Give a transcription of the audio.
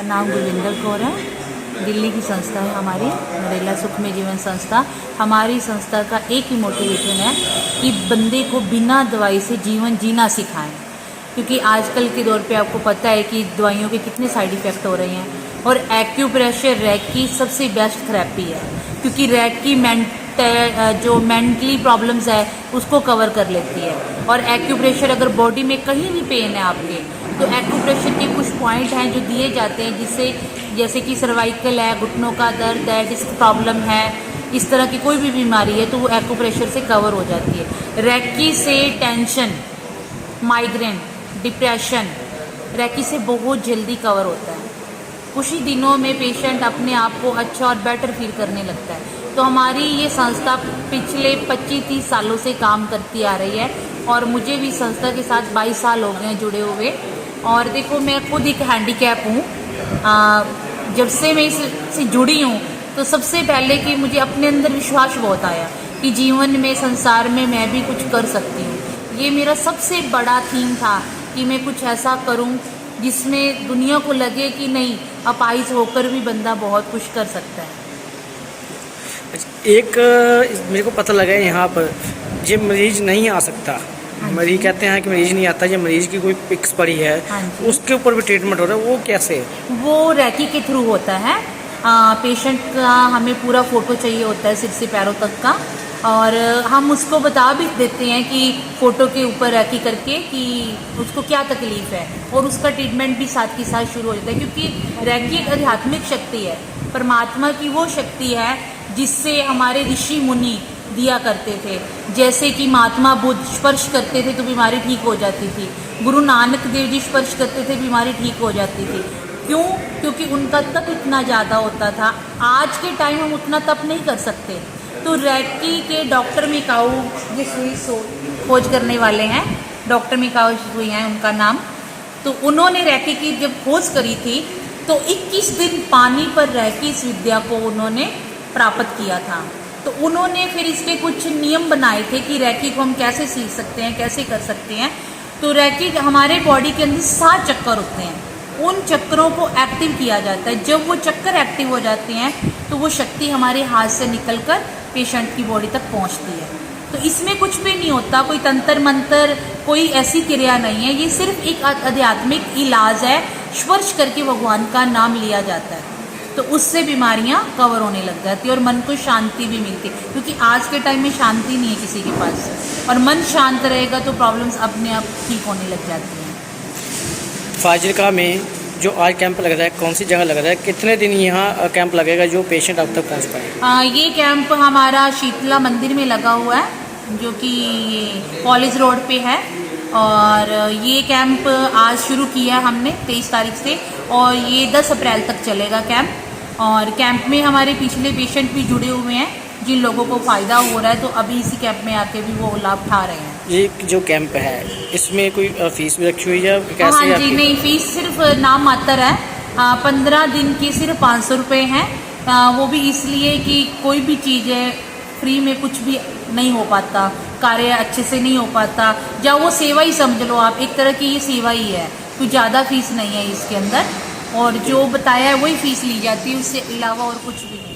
नाम गुरविंदर कौर है। दिल्ली की संस्था है हमारी नरेला सुखमय जीवन संस्था। हमारी संस्था का एक ही मोटिवेशन है कि बंदे को बिना दवाई से जीवन जीना सिखाएं, क्योंकि आजकल के दौर पे आपको पता है कि दवाइयों के कितने साइड इफ़ेक्ट हो रहे हैं। और एक्यूप्रेशर रैकी सबसे बेस्ट थेरेपी है, क्योंकि रैकी जो मेंटली प्रॉब्लम्स है उसको कवर कर लेती है। और एक्यूप्रेशर अगर बॉडी में कहीं भी पेन है आपके, तो एक्यूप्रेशर के कुछ पॉइंट हैं जो दिए जाते हैं, जिससे जैसे कि सर्वाइकल है, घुटनों का दर्द है, डिस्क प्रॉब्लम है, इस तरह की कोई भी बीमारी है तो वो एक्यूप्रेशर से कवर हो जाती है। रैकी से टेंशन, माइग्रेन, डिप्रेशन रैकी से बहुत जल्दी कवर होता है। कुछ ही दिनों में पेशेंट अपने आप को अच्छा और बेटर फील करने लगता है। तो हमारी ये संस्था पिछले 25-30 सालों से काम करती आ रही है और मुझे भी संस्था के साथ 22 साल हो गए हैं जुड़े हुए। और देखो, मैं खुद एक हैंडीकैप हूँ। जब से मैं इससे जुड़ी हूँ तो सबसे पहले कि मुझे अपने अंदर विश्वास बहुत आया कि जीवन में, संसार में मैं भी कुछ कर सकती हूँ। ये मेरा सबसे बड़ा थीम था कि मैं कुछ ऐसा करूँ जिसमें दुनिया को लगे कि नहीं, अपाहिज होकर भी बंदा बहुत कुछ कर सकता है। एक मेरे को पता लगा है यहाँ पर ये मरीज नहीं आ सकता। मरीज कहते हैं कि मरीज नहीं आता, ये मरीज की कोई पिक्स पड़ी है, उसके ऊपर भी ट्रीटमेंट हो रहा है, वो कैसे? वो रैकी के थ्रू होता है। पेशेंट का हमें पूरा फोटो चाहिए होता है सिर से पैरों तक का, और हम उसको बता भी देते हैं कि फ़ोटो के ऊपर रैकी करके कि उसको क्या तकलीफ़ है, और उसका ट्रीटमेंट भी साथ के साथ शुरू हो जाता है। क्योंकि रैकी एक आध्यात्मिक शक्ति है, परमात्मा की वो शक्ति है जिससे हमारे ऋषि मुनि दिया करते थे। जैसे कि महात्मा बुद्ध स्पर्श करते थे तो बीमारी ठीक हो जाती थी, गुरु नानक देव जी स्पर्श करते थे, बीमारी ठीक हो जाती थी। क्यों? क्योंकि उनका तप इतना ज़्यादा होता था। आज के टाइम हम उतना तप नहीं कर सकते। तो रैकी के डॉक्टर मिकाऊ ये सुई खोज करने वाले हैं, डॉक्टर मिकाऊ सुई हैं उनका नाम। तो उन्होंने रैकी की जब खोज करी थी तो 21 दिन पानी पर रह के इस विद्या को उन्होंने प्राप्त किया था। तो उन्होंने फिर इसके कुछ नियम बनाए थे कि रैकी को हम कैसे सीख सकते हैं, कैसे कर सकते हैं। तो रैकी हमारे बॉडी के अंदर 7 चक्कर होते हैं, उन चक्रों को एक्टिव किया जाता है। जब वो चक्कर एक्टिव हो जाते हैं तो वो शक्ति हमारे हाथ से निकलकर पेशेंट की बॉडी तक पहुंचती है। तो इसमें कुछ भी नहीं होता, कोई तंत्र मंत्र, कोई ऐसी क्रिया नहीं है। ये सिर्फ एक आध्यात्मिक इलाज है, स्पर्श करके भगवान का नाम लिया जाता है, तो उससे बीमारियां कवर होने लग जाती है और मन को शांति भी मिलती है। क्योंकि आज के टाइम में शांति नहीं है किसी के पास, और मन शांत रहेगा तो प्रॉब्लम्स अपने आप ठीक होने लग जाती हैं। फाजिलका में जो आज कैंप लग रहा है, कौन सी जगह लग रहा है, कितने दिन यहाँ कैंप लगेगा जो पेशेंट अब तक पहुँच पाए? ये कैंप हमारा शीतला मंदिर में लगा हुआ है, जो कि कॉलेज रोड पे है। और ये कैंप आज शुरू किया है हमने 23 तारीख से, और ये 10 अप्रैल तक चलेगा कैंप। और कैंप में हमारे पिछले पेशेंट भी जुड़े हुए हैं, जिन लोगों को फ़ायदा हो रहा है, तो अभी इसी कैंप में आके भी वो लाभ उठा रहे हैं। ये जो कैंप है इसमें कोई फीस भी रखी हुई है कैसे? हाँ जी, नहीं, फीस सिर्फ नाम मात्र है। 15 दिन की सिर्फ 500 रुपये हैं। वो भी इसलिए कि कोई भी चीज़ है फ्री में कुछ भी नहीं हो पाता, कार्य अच्छे से नहीं हो पाता, या वो सेवा ही समझ लो आप, एक तरह की ये सेवा ही है। कुछ ज़्यादा फीस नहीं है इसके अंदर, और जो बताया है वही फीस ली जाती है, उससे अलावा और कुछ भी नहीं।